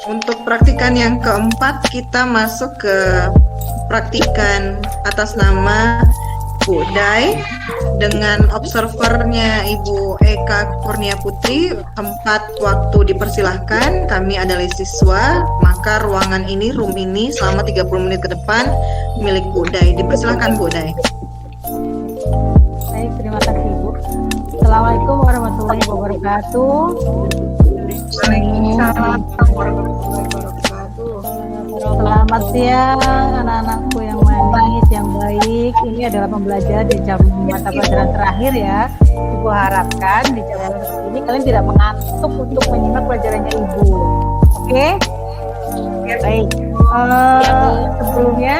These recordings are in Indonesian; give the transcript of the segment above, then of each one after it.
Untuk praktikan yang keempat, kita masuk ke praktikan atas nama Bu Dai dengan observernya Ibu Eka Kurnia Putri. Tempat waktu dipersilahkan, kami adalah siswa, maka ruangan ini, room ini selama 30 menit ke depan milik Bu Dai. Dipersilahkan Bu Dai. Baik, terima kasih Bu. Assalamualaikum warahmatullahi wabarakatuh. Waalaikumsalam warahmatullahi wabarakatuh. Selamat siang anak-anakku yang manis, yang baik. Ini adalah pembelajaran di jam mata pelajaran terakhir ya. Ibu harapkan di jam ini kalian tidak mengantuk untuk menyimak pelajarannya Ibu. Oke? Baik. Sebelumnya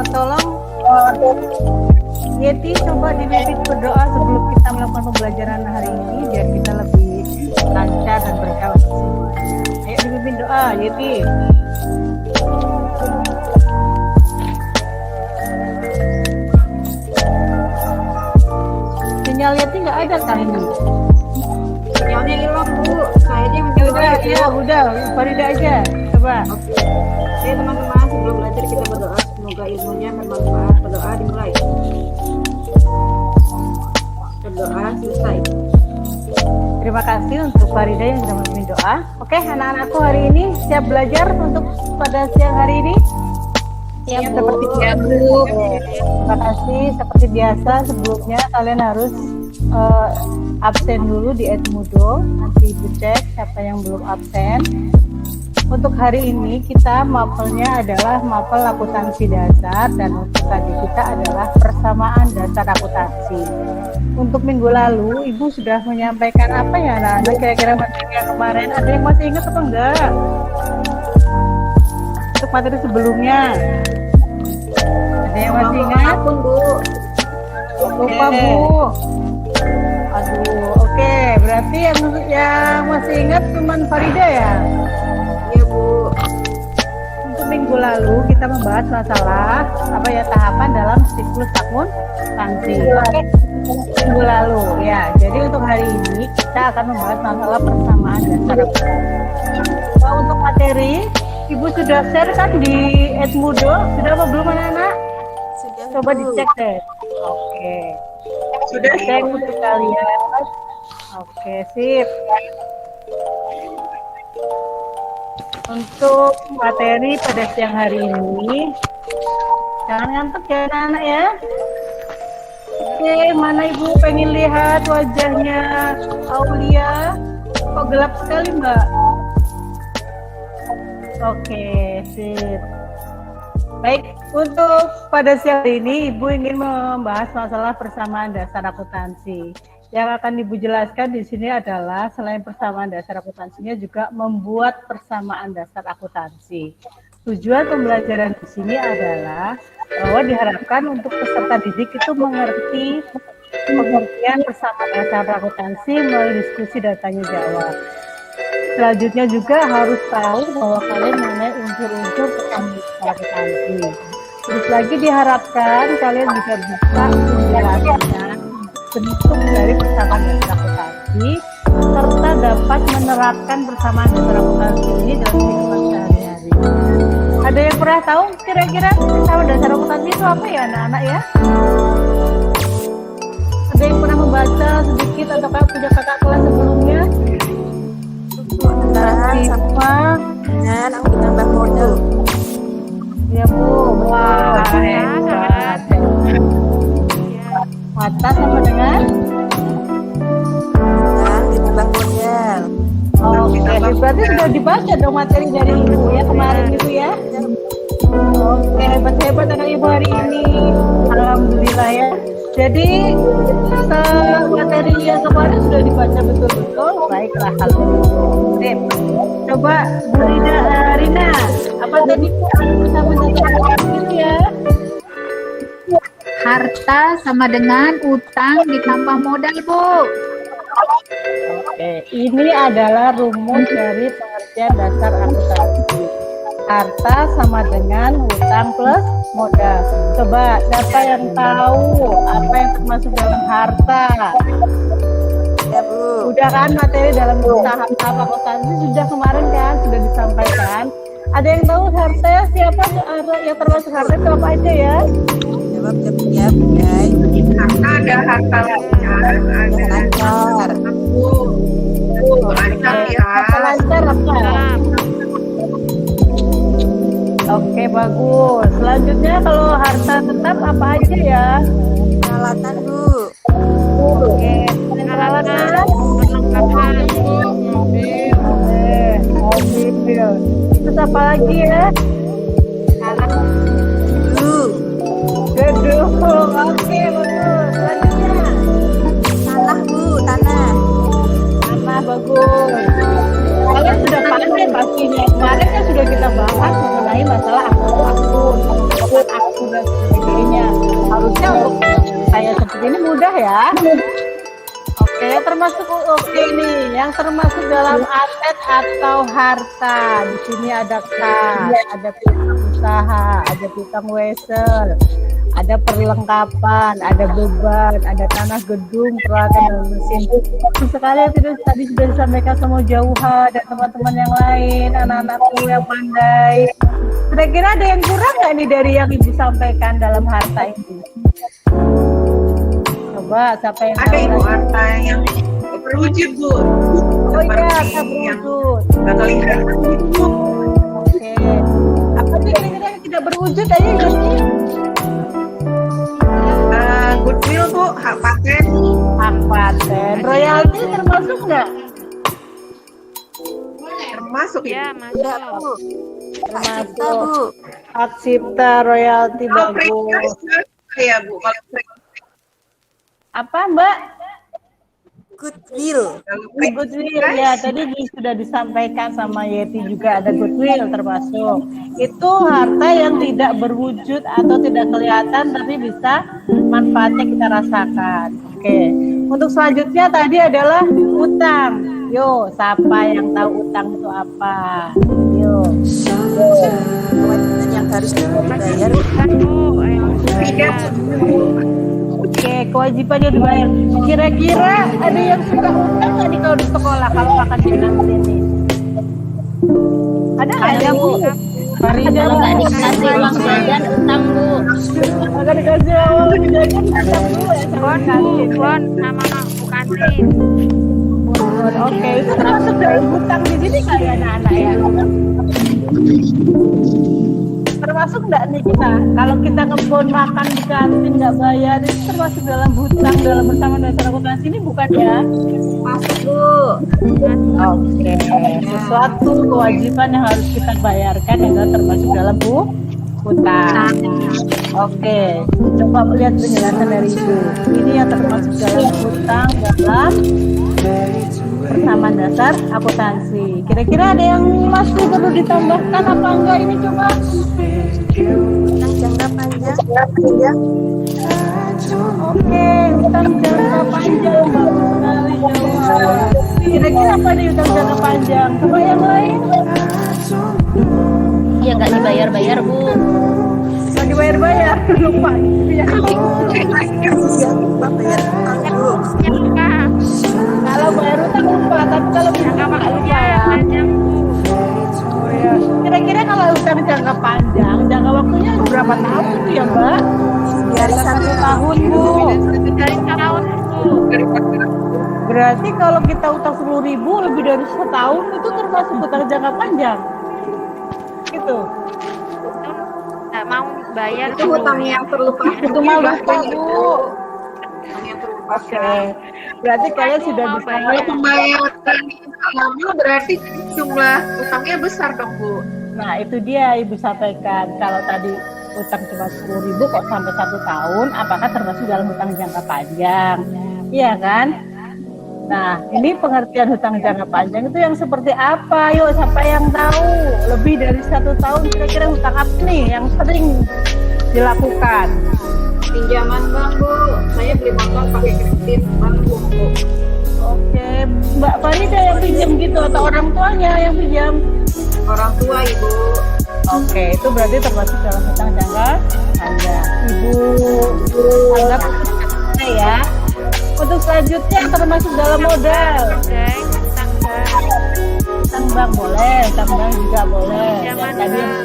tolong Yeti coba dipimpin berdoa sebelum kita melakukan pembelajaran hari ini biar kita lebih lancar dan berkah. Ayo dipimpin doa Yeti. Sinyal Yeti nggak ada kan ini? Sinyalnya hilang Bu, saya aja yang udah, Farida aja, coba. Oke. Oke teman-teman, sebelum belajar kita berdoa, semoga ilmunya bermanfaat. Berdoa dimulai. Berdoa selesai. Terima kasih untuk Farida yang sudah memimpin doa. Oke, anak-anakku hari ini siap belajar untuk pada siang hari ini? Siap Bu. Seperti biasa. Terima kasih. Seperti biasa sebelumnya kalian harus absen dulu di Edmudo. Nanti Ibu cek siapa yang belum absen. Untuk hari ini kita mapelnya adalah mapel akuntansi dasar dan untuk tadi kita adalah persamaan dasar akuntansi. Untuk minggu lalu Ibu sudah menyampaikan apa ya anak-anak kira-kira materi yang kemarin, ada yang masih ingat atau enggak? Untuk materi sebelumnya ada yang masih ingat? Bu. Lupa Bu. Aduh, oke. Berarti yang masih ingat cuma Farida ya? Iya Bu. Untuk minggu lalu kita membahas masalah apa ya tahapan dalam siklus akuntansi. Minggu lalu ya. Jadi untuk hari ini kita akan membahas masalah persamaan dasar akuntansi. Untuk materi Ibu sudah share kan di Edmudo? Sudah apa belum anak-anak? Sudah. Coba dicek deh. Oke. Sudah cek untuk kalian. Oke, sip. Untuk materi pada siang hari ini, jangan ngantuk ya anak-anak ya. Oke, mana Ibu pengen lihat wajahnya Aulia? Kok gelap sekali Mbak? Oke, sip. Baik, untuk pada siang ini Ibu ingin membahas masalah persamaan dasar akuntansi. Yang akan Ibu jelaskan di sini adalah selain persamaan dasar akuntansinya juga membuat persamaan dasar akuntansi. Tujuan pembelajaran di sini adalah bahwa diharapkan untuk peserta didik itu mengerti pengertian persamaan dasar akuntansi melalui diskusi dan tanya jawab. Selanjutnya juga harus tahu bahwa kalian mengenai unsur-unsur persamaan dasar akuntansi. Terus lagi diharapkan kalian juga bisa menjelaskan bentuk dari persamaan dasar akuntansi serta dapat menerapkan persamaan dasar akuntansi ini dalam kehidupan sehari-hari. Ada yang pernah tahu kira-kira persamaan dasar akuntansi itu apa ya anak-anak ya? Ada yang pernah membaca sedikit atau punya kakak kelas sebelumnya? Sama Dan aku tambah modal. ya Bu, wah hebat. Mata sama dengan Dan ditambah modal. oke, berarti sudah dibaca dong materi dari Ibu ya kemarin itu ya. Oke, hebat-hebat anak Ibu hari ini. Alhamdulillah ya. Jadi materi yang kemarin sudah dibaca betul-betul. Baiklah kalau gitu. Coba Bu Rina, apa tadi bersama itu ya? Harta sama dengan utang ditambah modal, Bu. Oke, ini adalah rumus dari pengertian dasar akuntansi. Harta sama dengan hutang plus modal. Coba siapa yang tahu apa yang termasuk dalam harta? Ya Bu. sudah kan materi dalam usaha akuntansi sudah kemarin kan sudah disampaikan. Ada yang tahu harta siapa yang termasuk harta itu apa aja ya? Jawab ya, guys. Ada harta lancar, ada Lancar. lancar ya. Harta lancar apa? Oke, bagus. Selanjutnya kalau harta tetap apa aja ya? Peralatan, Bu. Oke, peralatan. Mobil. Terus apa lagi ya? Bu. Gedung. Oke, bagus. Selanjutnya. Tanah, Bu. Tanah. Tanah, bagus. Kalian sudah pandai pastinya. Kemarin kan sudah kita bahas mengenai masalah akun dan sebagainya. Harusnya untuk saya seperti ini mudah ya. Oke, termasuk oke nih, yang termasuk dalam aset atau harta. Di sini ada kas, ada piutang usaha, ada piutang wesel, ada perlengkapan, ada beban, ada tanah gedung, peralatan dan mesin. Seperti sekali yang tadi sudah disampaikan sama Jauha dan teman-teman yang lain, anak-anakku yang pandai. Kira-kira ada yang kurang nggak nih dari yang Ibu sampaikan dalam harta itu? Coba siapa yang Ada tahu ibu lagi? harta yang berwujud, Bu. Oh iya, Seperti tak yang berwujud. nggak kelihatan, Bu. Oke. Apa sih kira-kira yang tidak berwujud aja ya sih? Goodwill, Bu, hak paten. Hak paten. Royalti termasuk nggak? Termasuk Ya, Ibu. Enggak, masuk. Bu. Hak cipta, Termasuk. Bu. Hak cipta, royalti Kalau bagus. ya, Bu. Kalau Apa Mbak? Goodwill. Goodwill ya, tadi sudah disampaikan sama Yeti juga ada goodwill termasuk. Itu harta yang tidak berwujud atau tidak kelihatan tapi bisa manfaatnya kita rasakan. Oke. Untuk selanjutnya tadi adalah utang. Yo, siapa yang tahu utang itu apa? Yo. Kewajiban yang harus dibayar. Kan, Bu. Ayo. tidak, Oke, kewajiban yang dibayar. Kira-kira ada yang suka utang nggak nih kalau di sekolah kalau makan di sini? Ada nggak ya Bu? Farida Kalau nggak Bu. dikasih uang jajan utang, Bu. Nggak dikasih uang jajan utang Bu ya sama Bon, Bu. kantin. Bon, sama Bu kantin. Oke, itu termasuk dari hutang di sini kali ya anak-anak ya. Termasuk nggak nih kita? Kalau kita ngebon makan di kantin nggak bayar itu termasuk dalam hutang dalam bersama dasar akuntansi ini bukan ya? Masuk, Bu. Oke, sesuatu kewajiban yang harus kita bayarkan yang termasuk dalam hutang. Oke, coba melihat penjelasan dari Ibu. Ini yang termasuk dalam hutang dalam persamaan dasar akuntansi. Kira-kira ada yang masih perlu ditambahkan apa enggak ini coba? Utang jangka panjang. Oke, utang jangka panjang bagus sekali Jawa. Kira-kira apa nih utang jangka panjang? Coba yang lain? Ya nggak dibayar-bayar, Bu. Nggak dibayar-bayar, lupa. Ya. Bayar utang, Bu. Kalau bayar utang lupa, tapi kalau bisa nggak lupa ya. Panjang, Bu. Oh ya. Kira-kira kalau utang jangka panjang, jangka waktunya berapa tahun itu ya Mbak? Dari 1 tahun, Bu. Dari tahun, Bu. Berarti kalau kita utang 10.000 lebih dari setahun itu termasuk utang jangka panjang. Gitu. Nggak mau bayar. Itu hutang yang terlupakan. Itu mah lupa Bu. Hutang yang terlupakan. Oke. Berarti kalian sudah bisa kalau pembayaran lama berarti jumlah utangnya besar dong, Bu. Nah itu dia Ibu sampaikan. Kalau tadi utang cuma 10.000 kok sampai 1 tahun, apakah termasuk dalam hutang jangka panjang? Iya kan? Nah ini pengertian hutang jangka panjang itu yang seperti apa? Yuk siapa yang tahu? Lebih dari 1 tahun kira-kira hutang apa nih yang sering dilakukan? Pinjaman bank, Bu. Saya beli motor pakai kredit bank, Bu. Oke, Mbak Farida yang pinjam gitu atau orang tuanya yang pinjam? Orang tua, Ibu. Oke, itu berarti termasuk dalam hutang jangka panjang. Ibu anggap itu ya. Untuk selanjutnya yang termasuk dalam modal. Dai, utang bank. Utang bank boleh, utang bank juga boleh. Pinjaman Yang tadi bank.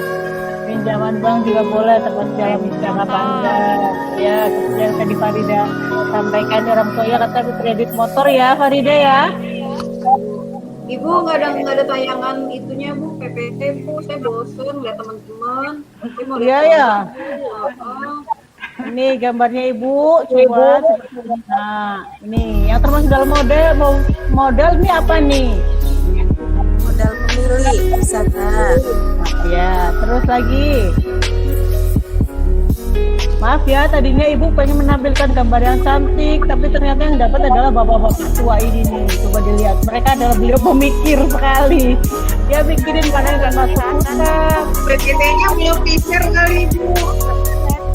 pinjaman bank juga boleh termasuk dalam jangka panjang. Ya, seperti yang tadi Farida sampaikan orang tua ya kata kredit motor ya Farida ya. Ibu nggak ada tayangan itunya Bu, PPT Bu, saya bosen lihat teman-teman. Saya mau Iya lihat ya. teman-teman. Ini gambarnya Ibu, coba. Nah, ini yang termasuk dalam modal ini apa nih? Modal memilih bisa kan? Ya, terus lagi. Maaf ya, tadinya Ibu pengen menampilkan gambar yang cantik, tapi ternyata yang dapat adalah bapak-bapak tua ini nih. Coba dilihat, mereka adalah beliau pemikir sekali. Dia mikirin mana yang akan masuk utang. PPT-nya belum di-share kali Ibu.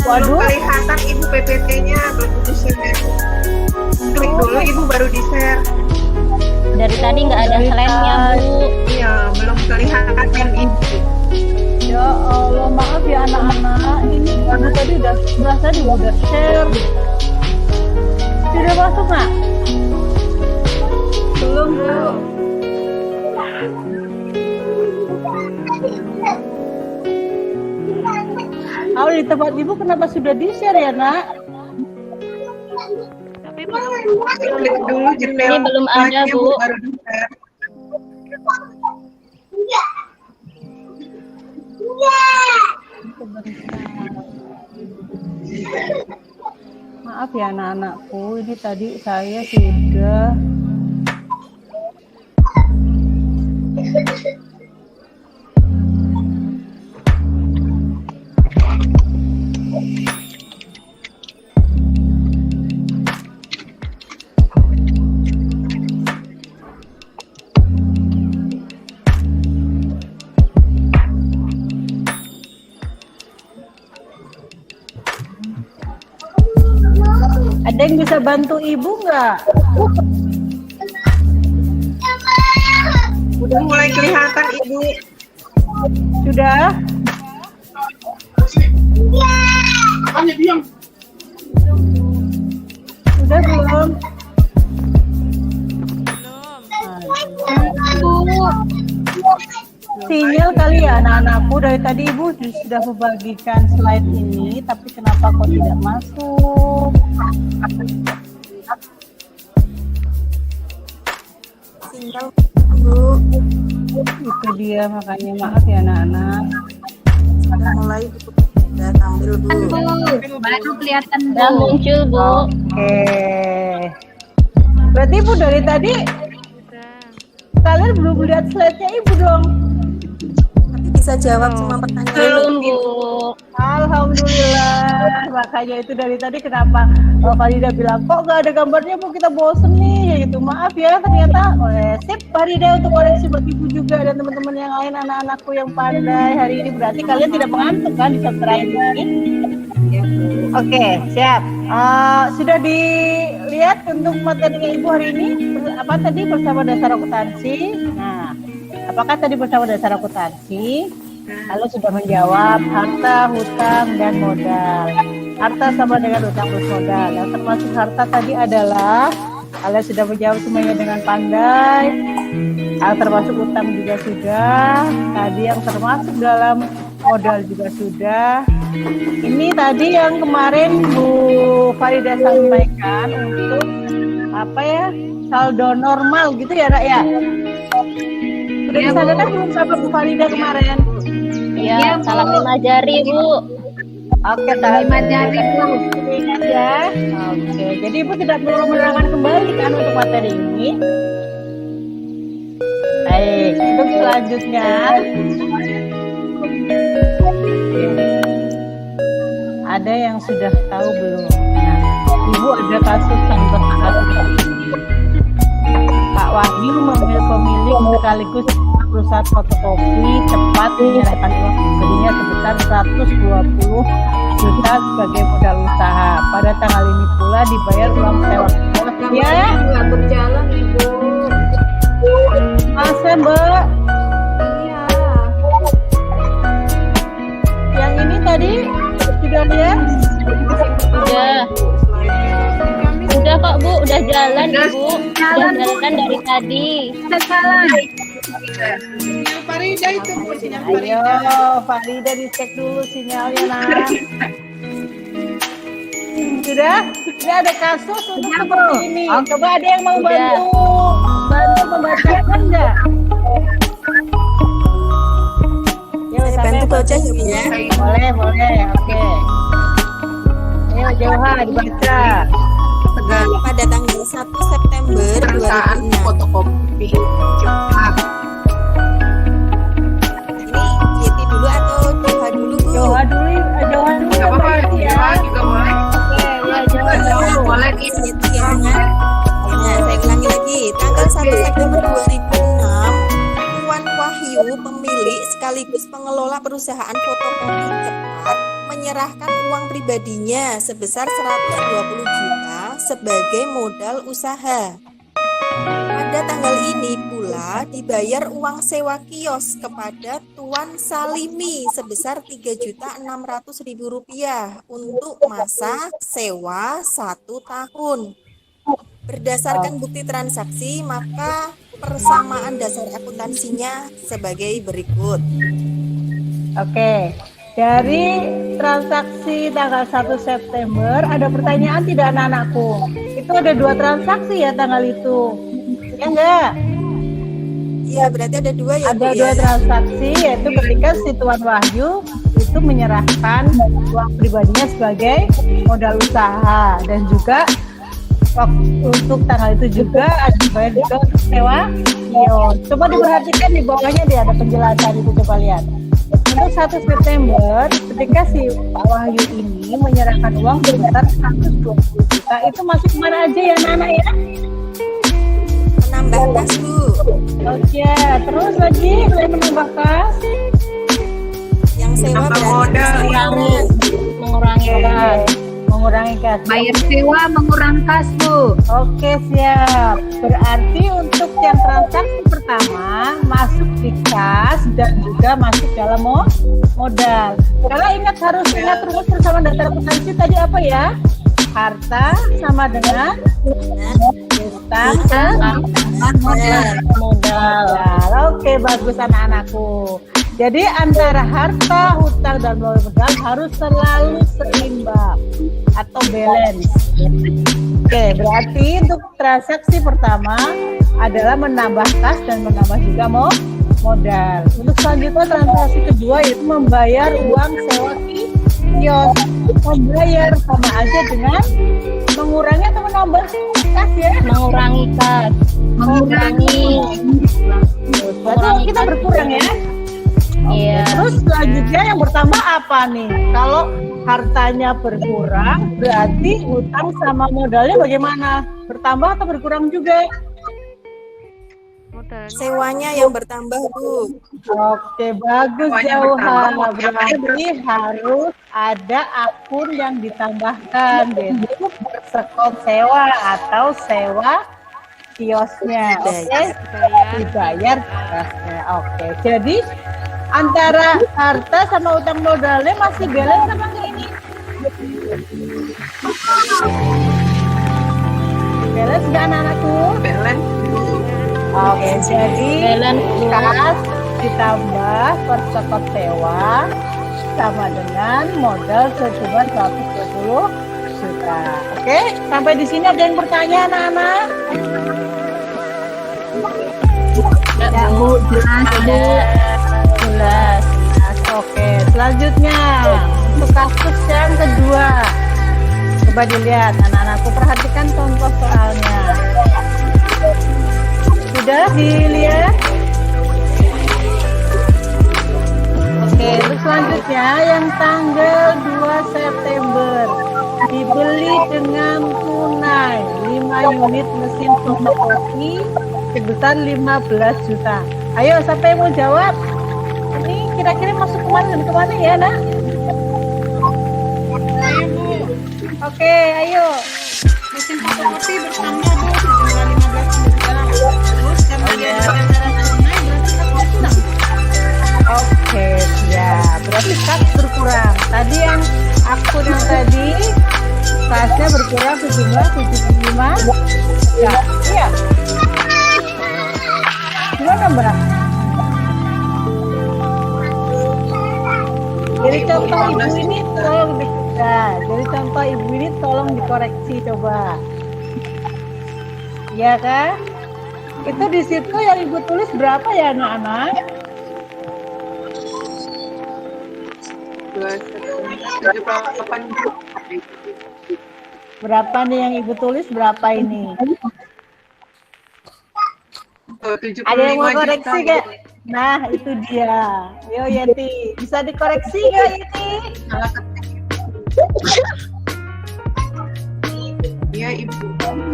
Belum Waduh, kelihatan Ibu PPT-nya, belum di-share. Klik dulu Ibu baru di-share. Dari tadi nggak ada slide-nya, Bu. Iya, belum kelihatan Ibu. ya Allah, maaf ya anak-anak. Ini Ibu tadi udah share. Sudah masuk nggak? Belum Bu. Kalau di tempat Ibu kenapa sudah di-share ya, Nak? Tapi belum. Klik dulu jendela. Ini belum ada, slide-nya, Bu. baru di-share. Maaf ya anak-anakku, ini tadi saya sudah ada yang bisa bantu Ibu nggak? Udah mulai kelihatan Ibu. Sudah? Sudah belum? Sinyal kali ya anak-anakku, dari tadi Ibu sudah membagikan slide ini, tapi kenapa kok tidak masuk? Sinyal Bu. Itu dia, makanya maaf ya anak-anak. Sudah mulai Bu. Sudah tampil Bu. Baru kelihatan Udah Bu. muncul, Bu. Oke. Berarti Ibu dari tadi Udah. kalian belum lihat slide-nya Ibu dong. Tapi bisa jawab semua pertanyaan. Belum, Bu. Alhamdulillah. Makanya itu dari tadi kenapa Farida bilang kok nggak ada gambarnya Bu, kita bosen nih ya gitu. Maaf ya, ternyata sip Farida untuk koreksi buat Ibu juga dan teman-teman yang lain, anak-anakku yang pandai hari ini. Berarti kalian tidak mengantuk kan di subscribe ini? Ya, Bu. Oke, siap. Sudah dilihat untuk materinya Ibu hari ini apa tadi bersama dasar akuntansi. Nah, apakah tadi bersama dasar akuntansi? Lalu sudah menjawab harta, hutang, dan modal. Harta sama dengan hutang plus modal. Yang termasuk harta tadi adalah kalian sudah menjawab semuanya dengan pandai. Yang termasuk hutang juga sudah. Tadi yang termasuk dalam modal juga sudah. Ini tadi yang kemarin Bu Farida sampaikan untuk apa ya, saldo normal gitu ya Nak ya. Sudah disampaikan belum sama Bu Farida kemarin? Iya, salam 5 jari, Bu. Oke, Salam 5 jari, Bu. Ingat ya. Oke, jadi Ibu tidak perlu menerangkan kembali kan untuk materi ini. Baik, untuk selanjutnya. Ada yang sudah tahu belum? Nah, Ibu ada kasus yang bersaat Pak Wahyu pemilik sekaligus perusahaan fotokopi cepat menyerahkan uang pribadinya sebesar 120 juta sebagai modal usaha. Pada tanggal ini pula dibayar uang sewa. Ya, Nggak berjalan Ibu. masa Mbak? Iya. Yang ini tadi sudah lihat? Udah. Udah kok, Bu. udah jalan Ibu. Udah jalan dari tadi. Udah jalan. Farida itu Bu, sinyal Ayo, Farida. Farida dicek dulu sinyalnya, nak. Sudah ada kasus untuk seperti ini. Coba ada yang mau bantu membacakan enggak? Yuk, Saya bantu baca ya Bu ya. Boleh, oke. Ayo, Joha dibaca. Pada tanggal 1 September 2006. fotokopi. Ini Yeti dulu atau Joha dulu Bu? Joha dulu yang baca ya. juga boleh. Oke, ya Joha dulu. Boleh Yeti ya dengan. Nah, saya ulangi lagi. Tanggal 1 September 2006, Tuan Wahyu, pemilik sekaligus pengelola perusahaan fotokopi cepat, menyerahkan uang pribadinya sebesar 120 juta sebagai modal usaha. Pada tanggal ini pula dibayar uang sewa kios kepada Tuan Salimi sebesar Rp3.600.000 untuk masa sewa 1 tahun. Berdasarkan bukti transaksi, maka persamaan dasar akuntansinya sebagai berikut. Oke, dari transaksi tanggal 1 September ada pertanyaan tidak anak-anakku? Itu ada 2 transaksi ya tanggal itu, ya enggak? Iya, berarti ada 2 ya Bu Ada ya? 2 transaksi, yaitu ketika si Tuan Wahyu itu menyerahkan uang pribadinya sebagai modal usaha, dan juga untuk tanggal itu juga ada dibayar juga untuk sewa kios. Coba diperhatikan di bawahnya dia ada penjelasan itu, coba lihat. Untuk 1 September ketika si Pak Wahyu ini menyerahkan uang sebesar 120 juta, itu masuk kemana aja ya Nana ya? Menambah kas Bu. Oke, terus lagi selain menambah kas, Yang sewa berarti Mengurangi kas. mengurangi kas. Bayar sewa mengurangi kas, Bu. Oke, siap. Berarti untuk yang transaksi pertama masuk di kas dan juga masuk dalam modal. Kalau harus ingat rumus bersama dasar akuntansi tadi apa ya? Harta sama dengan utang sama modal. Oke, bagus anak-anakku. Jadi antara harta, hutang, dan modal harus selalu seimbang atau balance. Oke, berarti untuk transaksi pertama adalah menambah kas dan menambah juga modal. Untuk selanjutnya transaksi kedua yaitu membayar uang sewa kios. Membayar sama aja dengan mengurangi atau menambah kas ya? Mengurangi kas. Berarti kita berkurang ya? Iya. Terus selanjutnya yang bertambah apa nih? Kalau hartanya berkurang, berarti utang sama modalnya bagaimana? Bertambah atau berkurang juga? Modalnya. Sewanya yang bertambah Bu. Oke, bagus Jauhan. Berarti harus ada akun yang ditambahkan, yaitu sekop sewa atau sewa kiosnya. Oke, dibayar kiosnya. Oke, jadi antara harta sama utang modalnya masih balance apa enggak ini? Balance enggak anak-anakku? Balance. Oke, jadi kas ditambah persekop sewa sama dengan modal sejumlah 120 juta. Oke, sampai di sini ada yang bertanya anak-anak? Ya, Bu, Jelas. Oke, selanjutnya untuk kasus yang kedua. Coba dilihat anak-anakku, perhatikan contoh soalnya. Sudah dilihat? Oke, terus selanjutnya yang tanggal 2 September dibeli dengan tunai 5 unit mesin fotokopi sebesar 15 juta. Ayo, siapa yang mau jawab? Ini kira-kira masuk kemana dan kemana ya, nak? Ayo Bu. Oke, ayo. Mesin fotokopi bertambah Bu sejumlah 15 juta. Terus karena dia ada cara tunai berarti kas berkurang. Oke, ya. Berarti kas berkurang. Tadi yang akun yang tadi kasnya berkurang sejumlah 75 ya. Iya. Gimana Mbak? Jadi contoh ibu ini tolong jadi contoh ibu ini tolong dikoreksi coba. Ya kan? Itu di situ yang ibu tulis berapa ya anak-anak? 78. Berapa nih yang ibu tulis berapa ini? Ada yang mau koreksi gak? Nah itu dia. Yo Yeti, bisa dikoreksi gak Yeti? Iya Ibu.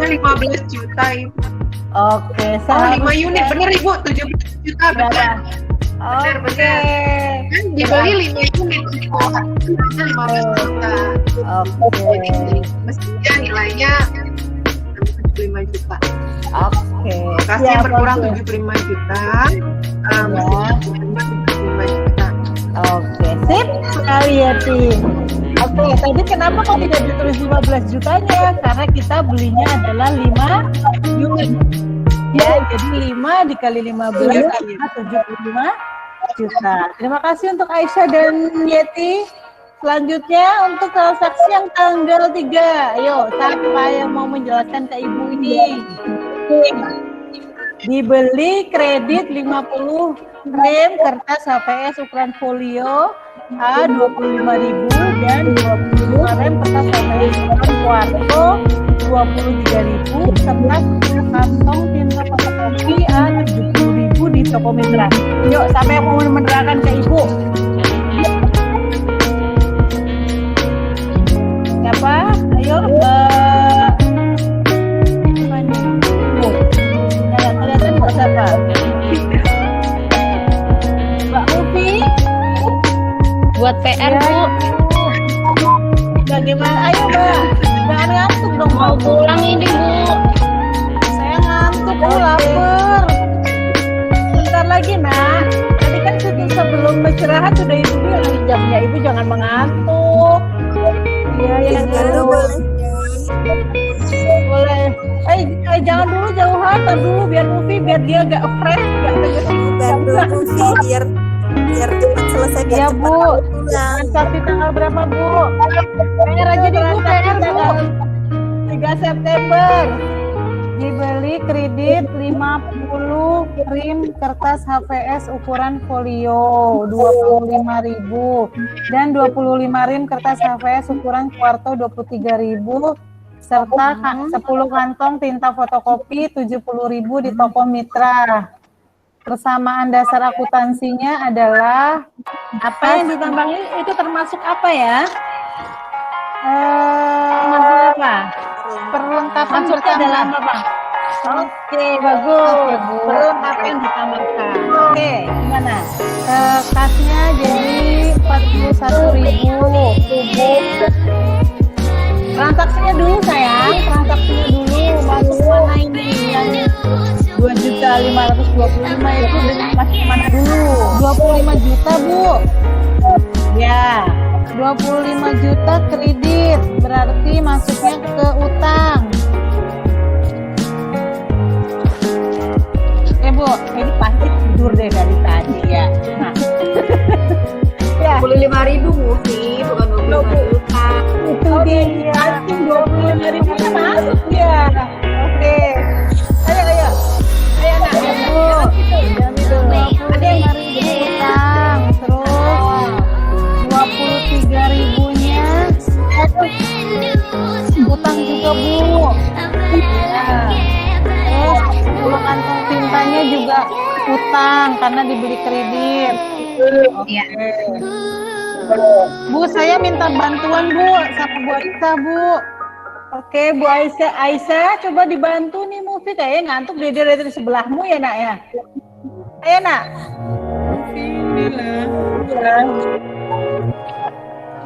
15 juta Ibu. Oke, 5 unit bener Ibu, 17 juta bener. Bener. Kan dibeli 5 unit Ibu. 15 juta. Oke. Mestinya nilainya 75 juta. Oke. Kasnya Siap, berkurang oke. 75 juta. Mestinya 75 juta. Oke, sip sekali Yeti. Oke, tadi kenapa kok tidak ditulis 15 jutanya? Karena kita belinya adalah 5 unit. Ya, jadi 5 dikali 15 adalah 75 juta. Terima kasih untuk Aisyah dan Yeti. Selanjutnya untuk transaksi yang tanggal 3. Ayo, siapa yang mau menjelaskan ke Ibu ini? Dibeli kredit 50 rem kertas HVS ukuran folio A 25.000 dan 25 rem kertas HVS ukuran kuarto 23.000 serta 10 kantong tinta fotokopi A 70.000 di toko mitra. Yuk, siapa yang mau menerangkan ke Ibu? Siapa? Ayo, Mbak. Apa nih? Bu. Ya, kelihatan Mbak siapa? Mbak Ufi. Buat PR, Ya, Bu. Bagaimana? Ayo, Mbak. Jangan ngantuk dong, Mau Mbak. pulang ini, Bu. Saya ngantuk, Bu, lapar. Bentar lagi, Nak. Tadi kan sebelum beristirahat sudah Ibu bilang jamnya. Ibu jangan mengantuk. Iya, ya. Boleh. Boleh. Jangan dulu jauhan, tar dulu biar Ufi, biar dia agak fresh, gak Bantu sih biar cepat selesai biar Ya cepat Bu, pulang. transaksi tanggal berapa Bu? PR aja di Bu, PR Bu. 3 September. Dibeli kredit 50 rim kertas HVS ukuran folio 25.000 dan 25 rim kertas HVS ukuran kuarto 23.000 serta 10 kantong tinta fotokopi 70.000 di toko mitra. Persamaan dasar akuntansinya adalah apa yang ditambahin itu termasuk apa ya? Termasuk apa? Perlengkapan maksudnya adalah apa, Bang? Oke, bagus. Perlengkapan yang ditambahkan. Oke, gimana? Kasnya jadi 41.000 kubuk. Transaksinya dulu sayang, transaksinya dulu. Masuk mana ini yang 2.525 itu masuk mana dulu? 25 juta Bu. Ya, 25 juta kredit berarti masuknya ke utang. Bu, ini pasti tidur deh dari tadi ya. Nah. Ya. 25.000 Mufi, bukan 25 juta. Itu dia. Pasti 25.000 kan masuk ya. Oke. Ayo. Ayo nak. Jangan tidur. 25.000 utang. Terus 23.000-nya utang juga Bu. Nah. Terus kantong tintanya juga utang karena dibeli kredit. Oke. Bu, saya minta bantuan Bu sama Bu Aisyah Bu. Oke, Bu Aisyah coba dibantu nih Mufi, kayaknya ngantuk dari sebelahmu ya Nak ya. Ayo Nak.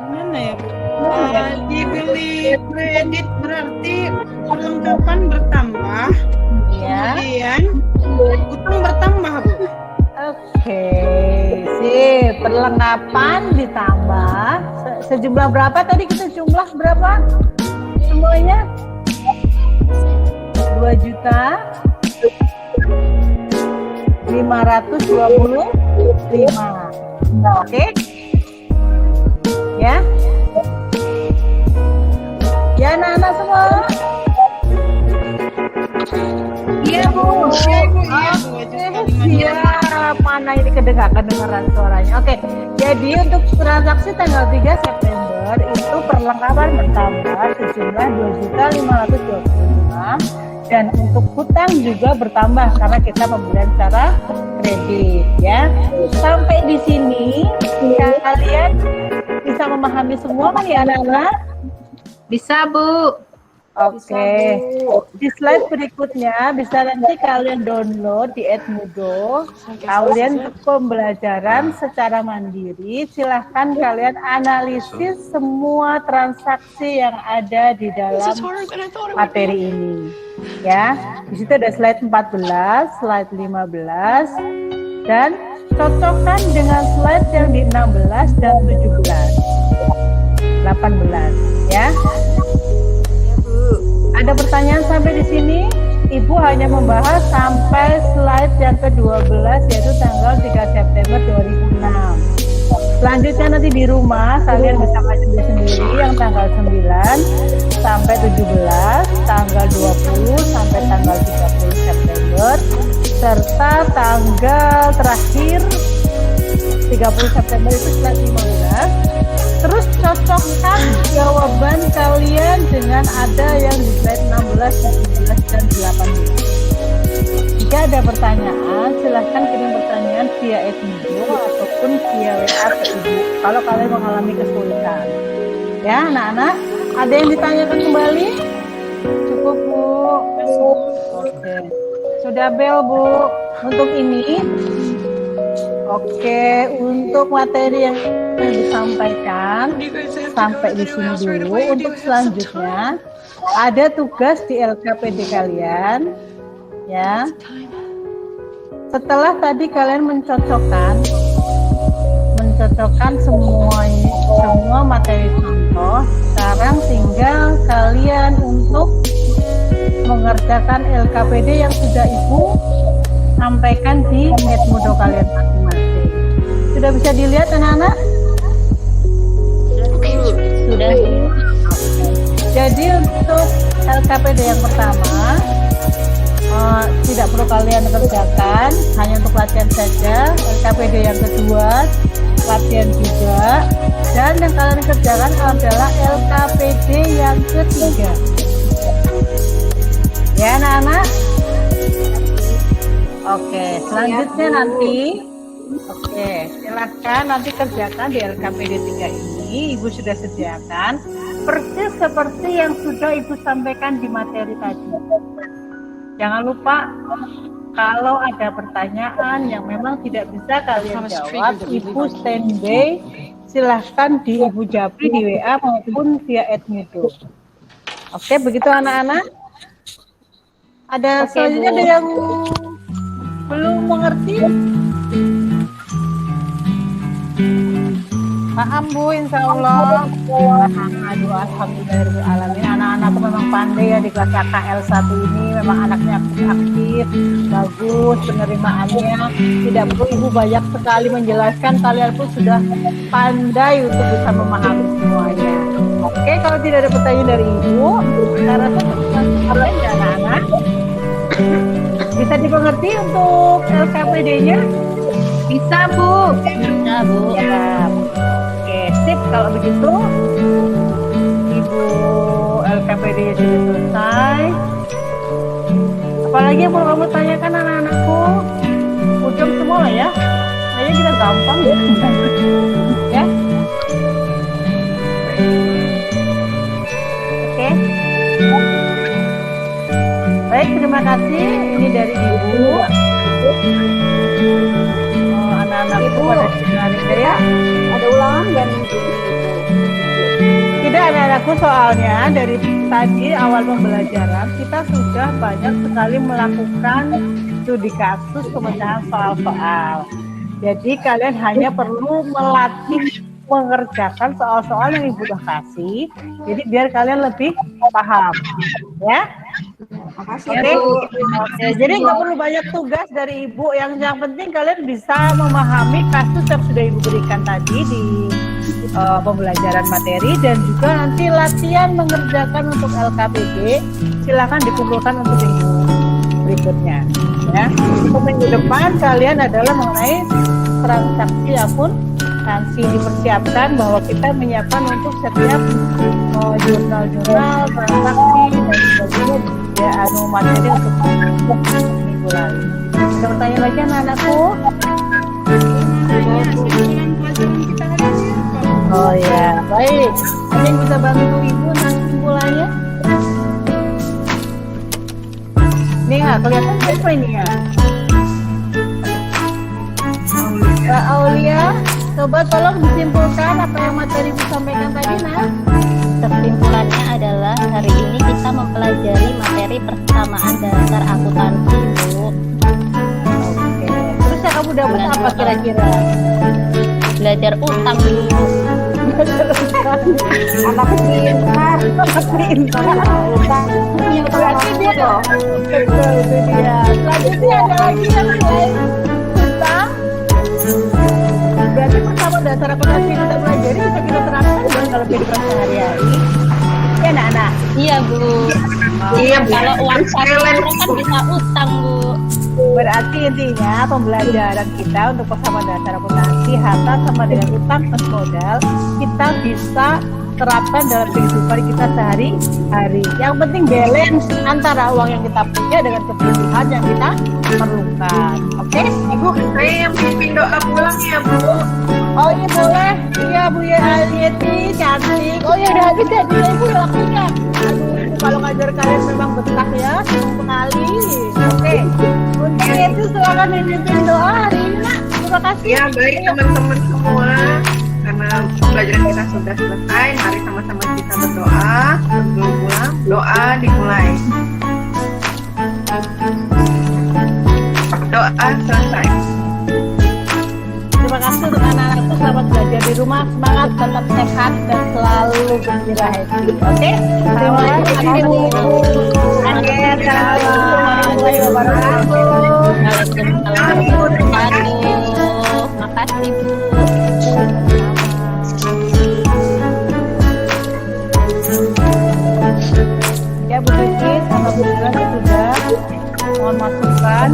Gimana ya Bu? Dibeli kredit berarti perlengkapan bertambah. Ya. Kemudian utang bertambah Bu. Oke, sip. Perlengkapan ditambah sejumlah berapa tadi kita jumlah berapa? semuanya? 2.525.000. Oke? Ya? Ya anak-anak semua? Iya Bu. Siap. Mana ini kedengaran suaranya. Oke. Jadi untuk transaksi tanggal 3 September itu perlengkapan bertambah sejumlah 2.525.000 dan untuk hutang juga bertambah karena kita pembelian secara kredit ya. Sampai di sini kalian bisa memahami semua kan ya anak-anak? Bisa Bu. Oke, di slide berikutnya bisa nanti kalian download di Edmudo. Kalian untuk pembelajaran secara mandiri, silahkan kalian analisis semua transaksi yang ada di dalam materi ini. Ya, di situ ada slide 14, slide 15, dan cocokkan dengan slide yang di 16 dan 17, 18, ya. Ada pertanyaan sampai di sini? Ibu hanya membahas sampai slide yang ke-12 yaitu tanggal 3 September 2006. Selanjutnya nanti di rumah kalian bisa baca sendiri yang tanggal 9 sampai 17, tanggal 20 sampai tanggal 30 September, serta tanggal terakhir 30 September itu slide 15. Terus cocokkan jawaban kalian dengan ada yang di slide 16, 17, dan 18. Jika ada pertanyaan, silahkan kirim pertanyaan via Edmudo ataupun via WA ke Ibu kalau kalian mengalami kesulitan. Ya anak-anak, ada yang ditanyakan kembali? Cukup Bu? Oke. Sudah bel Bu. Untuk ini, oke, untuk materi yang disampaikan sampai di sini dulu. Untuk selanjutnya ada tugas di LKPD kalian, ya. Setelah tadi kalian mencocokkan semua materi contoh, sekarang tinggal kalian untuk mengerjakan LKPD yang sudah Ibu sampaikan di Edmudo kalian masing-masing. Sudah bisa dilihat anak-anak? Sudah. Jadi untuk LKPD yang pertama tidak perlu kalian kerjakan, hanya untuk latihan saja. LKPD yang kedua latihan juga, dan yang kalian kerjakan adalah LKPD yang ketiga. Ya anak-anak? Oke, selanjutnya nanti silahkan nanti kerjakan di LKPD 3 ini. Ibu sudah sediakan persis seperti yang sudah Ibu sampaikan di materi tadi. Jangan lupa kalau ada pertanyaan yang memang tidak bisa kalian jawab, Ibu standby, silahkan di Ibu Japri di WA maupun via Edmudo. Oke, begitu anak-anak? Ada selanjutnya ada yang belum mengerti? Paham Bu, insya Allah. Aduh, alhamdulillahirrahmanirrahim. Anak-anakku memang pandai ya di kelas KKL 1 ini. Memang anaknya aktif, bagus penerimaannya. Tidak perlu Ibu banyak sekali menjelaskan, kalian pun sudah pandai untuk bisa memahami semuanya. Oke, kalau tidak ada pertanyaan dari Ibu, saya rasa kalian ya anak-anak bisa dimengerti untuk LKPD-nya? Bisa Bu. Bisa Bu. Ya. Oke, sip. Kalau begitu, Ibu LKPD sudah selesai. Apalagi yang mau kamu tanyakan anak-anakku? Ujung semua lah ya. Kayaknya kita gampang ya. Ya. Oke. Baik, terima kasih. Ini dari Ibu. Anak-anakku pada sinar ya. Ada ulangan dan Tidak anak-anakku, soalnya dari tadi awal pembelajaran kita sudah banyak sekali melakukan studi kasus pemecahan soal-soal. Jadi kalian hanya perlu melatih mengerjakan soal-soal yang Ibu udah kasih. Jadi biar kalian lebih paham, ya. Makasih Oke. Bu. Oke, jadi nggak perlu banyak tugas dari Ibu. Yang penting kalian bisa memahami kasus yang sudah Ibu berikan tadi di pembelajaran materi, dan juga nanti latihan mengerjakan untuk LKPD. Silakan dikumpulkan untuk minggu berikutnya. Ya, untuk minggu depan kalian adalah mengenai transaksi akuntansi. Dipersiapkan bahwa kita menyiapkan untuk setiap jurnal-jurnal transaksi dan sebagainya ya, materi untuk minggu lalu. Ada pertanyaan lagi anak-anakku? Oh ya, baik. Ada yang bisa bantu Ibu nanti kesimpulannya? Ini nggak kelihatan siapa ini ya? Mbak Aulia, coba tolong disimpulkan apa yang materi Ibu sampaikan tadi, Nah. Kesimpulannya adalah hari ini kita mempelajari materi persamaan dasar akuntansi, Bu. Oke. Terus yang kamu dapat apa kira-kira? Belajar utang dulu. Anak pintar. Punya Berarti dia loh. betul, itu dia. Selanjutnya ada lagi yang lain tentang, berarti pertama dasar akuntansi yang kita pelajari bisa kita terapkan dong kalau kehidupan sehari-hari. Ya anak-anak. Iya, Bu. Iya, Bu. Kalau uang satu orang kan bisa utang, Bu. Berarti intinya pembelajaran kita untuk persamaan dasar akuntansi harta sama dengan utang plus modal kita bisa terapkan dalam kehidupan kita sehari-hari. Yang penting balance antara uang yang kita punya dengan kebutuhan yang kita perlukan. Oke, Ibu? Saya yang pimpin doa pulang ya, Bu. Oh iya boleh. Iya Bu ya, Alieti cantik. Oh iya udah habis ya, Ibu lakunya. Aduh, Ibu kalau ngajar kalian memang betah ya, sekali. Oke, untuk itu silakan memimpin doa hari ini, Nak. Terima kasih. Ya, baik teman-teman semua. Karena pembelajaran kita sudah selesai, mari sama-sama kita berdoa. Sebelum pulang, doa dimulai. Doa selesai. Terima kasih untuk anak-anakku, selamat belajar di rumah, semangat, tetap sehat dan selalu gembira happy. Oke, terima kasih Bu. Oke, assalamualaikum warahmatullahi wabarakatuh. Waalaikumsalam warahmatullahi wabarakatuh. Makasih, Bu. Ya Bu Vicky, sama Bu Dila sudah mohon masukan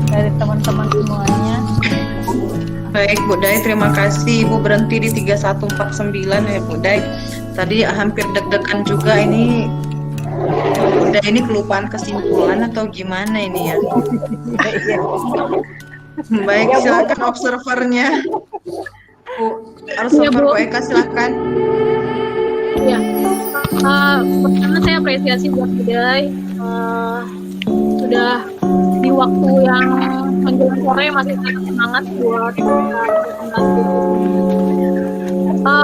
dari teman-teman semuanya. Baik, Bu Dai, terima kasih. Ibu berhenti di 3149 ya, Bu Dai. Tadi hampir deg-degan juga ini. Bu Dai ini kelupaan kesimpulan atau gimana ini ya? Baik, silakan observernya. Bu, observer Bu Eka silakan. Ya, pertama saya apresiasi buat Budai, sudah di waktu yang menjelang sore masih sangat semangat buat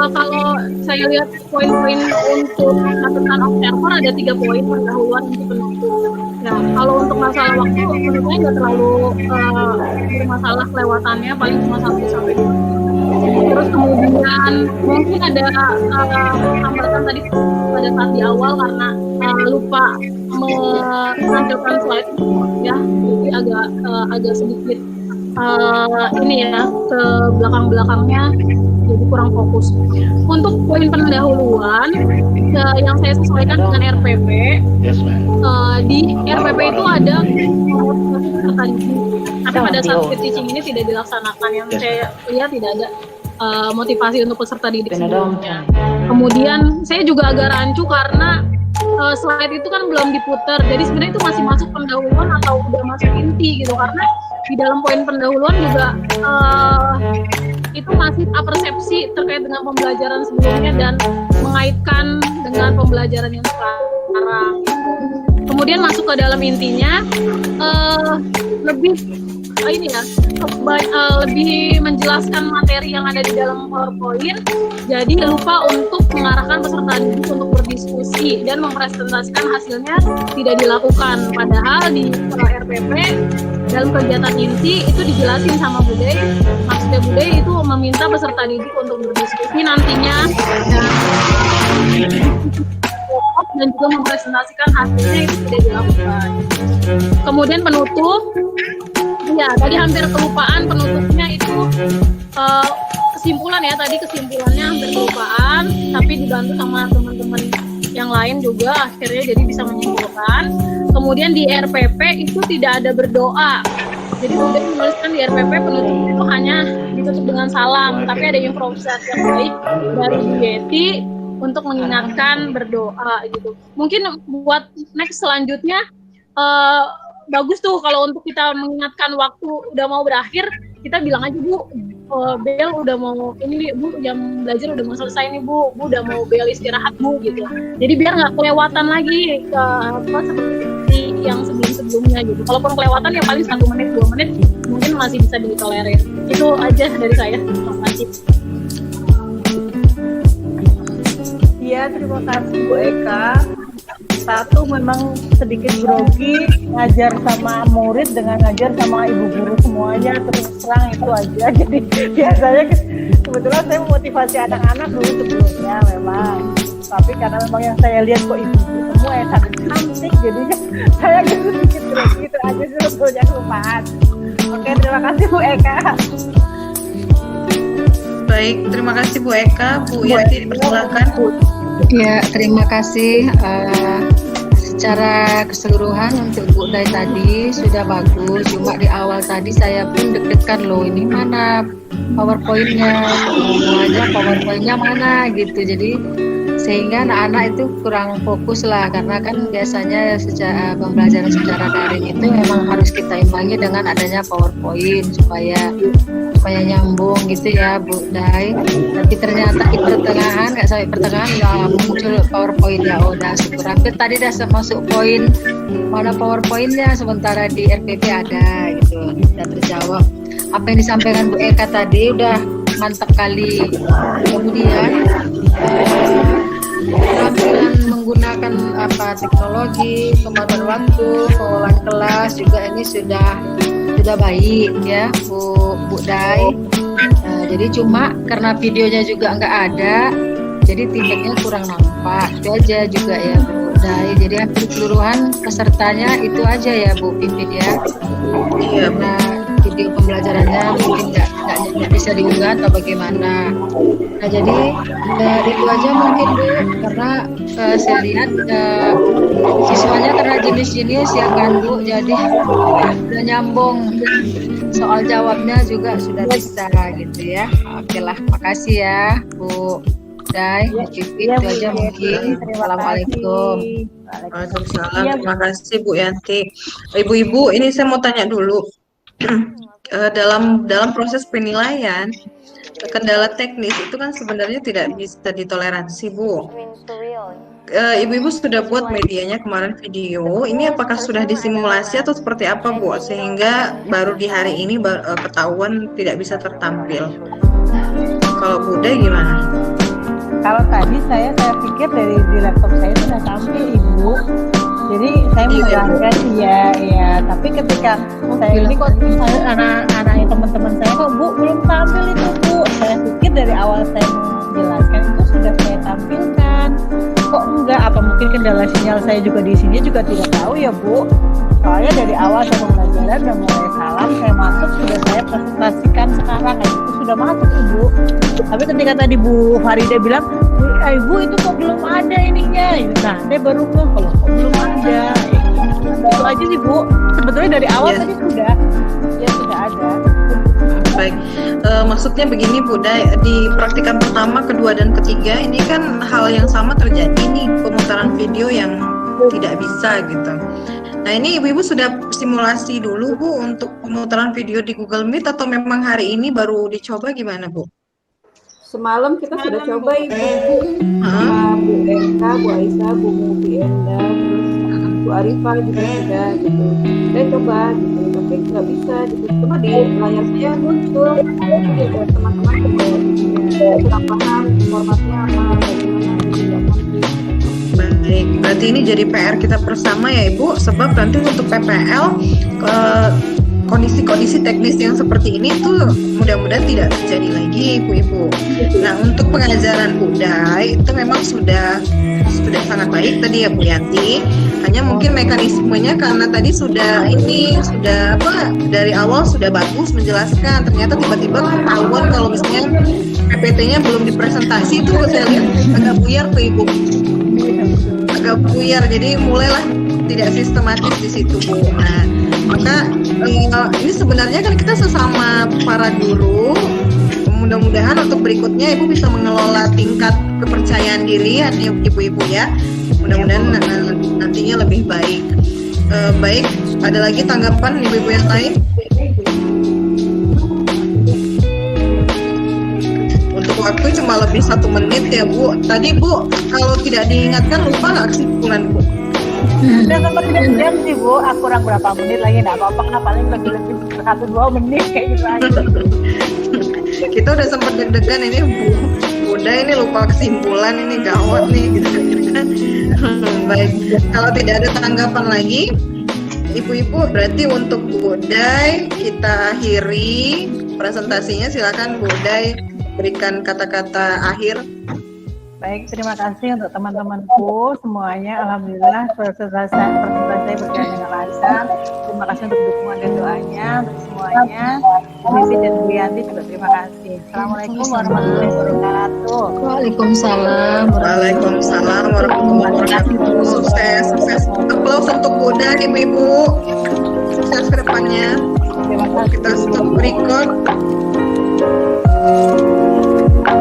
kalau saya lihat poin-poin untuk catatan observer ada 3 poin pendahuluan untuk penutup. Ya, kalau untuk masalah waktu menurut saya nggak terlalu bermasalah kelewatannya, paling cuma 1-2. Terus kemudian mungkin ada hambatan tadi pada saat di awal karena lupa menampilkan slide ya, jadi agak sedikit ini ya ke belakang-belakangnya jadi kurang fokus. Untuk poin pendahuluan yang saya sesuaikan dengan RPP, di RPP itu ada peserta didik, tapi pada saat teaching ini tidak dilaksanakan. Yang saya lihat tidak ada motivasi untuk peserta didik sebelumnya. Kemudian saya juga agak rancu karena slide itu kan belum diputar, jadi sebenarnya itu masih masuk pendahuluan atau udah masuk inti gitu, karena di dalam poin pendahuluan juga itu masih persepsi terkait dengan pembelajaran sebelumnya dan mengaitkan dengan pembelajaran yang sekarang. Kemudian masuk ke dalam intinya, lebih lebih menjelaskan materi yang ada di dalam PowerPoint, jadi lupa untuk mengarahkan peserta didik untuk berdiskusi dan mempresentasikan hasilnya tidak dilakukan. Padahal di RPP dalam kegiatan inti itu dijelasin sama Bude, maksudnya Bude itu meminta peserta didik untuk berdiskusi nantinya dan juga mempresentasikan hasilnya itu tidak dilakukan. Kemudian penutup, ya tadi hampir kelupaan penutupnya itu kesimpulan ya, tadi kesimpulannya hampir kelupaan, tapi dibantu sama teman-teman yang lain juga akhirnya jadi bisa menyimpulkan. Kemudian di RPP itu tidak ada berdoa, jadi udah menuliskan di RPP penutup itu hanya ditutup dengan salam, tapi ada improvisasi yang baik dari Bu Yeti untuk mengingatkan berdoa gitu. Mungkin buat next selanjutnya bagus tuh kalau untuk kita mengingatkan waktu udah mau berakhir, kita bilang aja Bu, bel udah mau ini Bu, jam belajar udah mau selesai nih Bu udah mau bel istirahat Bu gitu. Jadi biar nggak kelewatan lagi ke apa seperti yang sebelumnya gitu. Kalaupun kelewatan ya paling 1 menit 2 menit mungkin masih bisa ditolerir. Itu aja dari saya. Terima kasih. Iya, terima kasih Bu Eka. Satu, memang sedikit grogi ngajar sama murid dengan ngajar sama ibu guru semuanya terus terang itu aja. Jadi biasanya kebetulan saya memotivasi anak-anak dulu sebelumnya memang. Tapi karena memang yang saya lihat kok ibu semua yang sangat cantik, jadinya saya gitu sedikit grogi itu aja sebetulnya kelupaan. Oke, terima kasih Bu Eka. Baik, terima kasih Bu Eka. Bu Yanti dipersilakan. Ya, terima kasih. Secara keseluruhan untuk Bu Dai tadi sudah bagus. Cuma di awal tadi saya pun deg-degan loh, ini mana PowerPoint-nya, semuanya PowerPoint-nya mana gitu. Jadi sehingga anak-anak itu kurang fokus lah, karena kan biasanya secara pembelajaran secara daring itu memang harus kita imbangi dengan adanya PowerPoint supaya nyambung gitu ya Bu Dai. Tapi ternyata di pertengahan, nggak sampai pertengahan udah muncul PowerPoint ya. Udah syukur, hampir tadi udah masuk poin mana PowerPoint-nya, sementara di RPP ada gitu. Sudah terjawab apa yang disampaikan Bu Eka tadi, udah mantap kali. Kemudian keterampilan menggunakan teknologi, kemampuan waktu, pengelolaan kelas juga ini sudah baik ya Bu Dai. Jadi cuma karena videonya juga nggak ada, jadi tidaknya kurang nampak. Itu aja juga ya Bu Dai. Jadi hampir keseluruhan pesertanya itu aja ya Bu Pipit ya. Iya. Karena video pembelajarannya mungkin nggak bisa diunggah atau bagaimana. Nah jadi itu aja mungkin Bu, karena saya lihat siswanya karena jenis-jenis ya kan Bu, jadi udah nyambung, soal jawabnya juga sudah bisa gitu ya. Oke lah, makasih ya Bu Dai, Bu Pipit, itu aja mungkin. Assalamualaikum. Waalaikumsalam. Terima kasih Bu Yanti. Ibu-ibu, ini saya mau tanya dulu. Dalam proses penilaian, kendala teknis itu kan sebenarnya tidak bisa ditoleransi Bu. Ibu-ibu sudah buat medianya kemarin video, ini apakah sudah disimulasi atau seperti apa Bu, sehingga baru di hari ini ketahuan tidak bisa tertampil? Kalau Bu Dai gimana? Kalau tadi saya pikir di laptop saya sudah tampil Ibu. Jadi saya menjalankan ya. Tapi ketika saya ini kok anak-anak teman-teman saya kok Bu belum tampil itu Bu. Saya pikir dari awal saya menjelaskan itu sudah saya tampilkan. Kok enggak? Apa mungkin kendala sinyal saya juga di sini juga tidak tahu ya Bu. Soalnya dari awal saya pembelajaran udah mulai salam, saya masuk sudah saya presentasikan sekarang kayak gitu sudah masuk Ibu. Tapi ketika tadi Bu Farida bilang, Ibu itu kok belum ada ininya. Nah, dia baru kalau kok belum ada. Itu aja sih Bu. Sebetulnya dari awal tadi sudah ada. Baik, maksudnya begini Bu Dai, di praktikan pertama, kedua, dan ketiga ini kan hal yang sama terjadi nih, pemutaran video yang tidak bisa gitu. Nah ini ibu-ibu sudah simulasi dulu Bu untuk pemutaran video di Google Meet atau memang hari ini baru dicoba, gimana Bu? Semalam kita sudah coba Ibu, sama Bu Eka, Bu Aisyah, Bu Mubi Enda, terus Bu Arifah juga sudah gitu. Saya coba gitu, tapi nggak bisa gitu. Cuma di layar saya muncul, jadi ada teman-teman juga kurang paham informasinya apa, bagaimana tidak ngerti. Baik, berarti ini jadi PR kita bersama ya Ibu, sebab nanti untuk PPL kondisi-kondisi teknis yang seperti ini tuh mudah-mudahan tidak terjadi lagi Ibu-Ibu. Nah, untuk pengajaran budaya itu memang sudah sangat baik tadi ya Bu Yanti. Hanya mungkin mekanismenya karena tadi sudah dari awal sudah bagus menjelaskan, ternyata tiba-tiba ketahuan kalau misalnya PPT-nya belum dipresentasi itu saya lihat agak buyar tuh Ibu. Agak buyar, jadi mulailah tidak sistematis di situ Bu. Nah, maka ini sebenarnya kan kita sesama para guru, mudah-mudahan untuk berikutnya Ibu bisa mengelola tingkat kepercayaan diri ya Ibu-Ibu ya. Mudah-mudahan nantinya lebih baik. Baik, ada lagi tanggapan Ibu-Ibu yang lain? Untuk waktu cuma lebih 1 menit ya Bu. Tadi Bu, kalau tidak diingatkan lupa nggak kesimpulan Bu? Udah sempat jam sih Bu, aku kurang berapa menit lagi nggak apa-apa, paling lebih 1-2 menit kayak gitu aja. Kita udah sempat deg-degan ini Bunda ini lupa kesimpulan, ini gawat nih gitu. Baik, kalau tidak ada tanggapan lagi Ibu-Ibu, berarti untuk Budai kita akhiri presentasinya. Silakan Budai berikan kata-kata akhir. Baik, terima kasih untuk teman-temanku semuanya. Alhamdulillah presentasi saya berjalan dengan lancar. Terima kasih untuk dukungan dan doanya untuk semuanya. Misi dan Bu Yanti juga terima kasih. Assalamualaikum warahmatullahi wabarakatuh. Waalaikumsalam warahmatullahi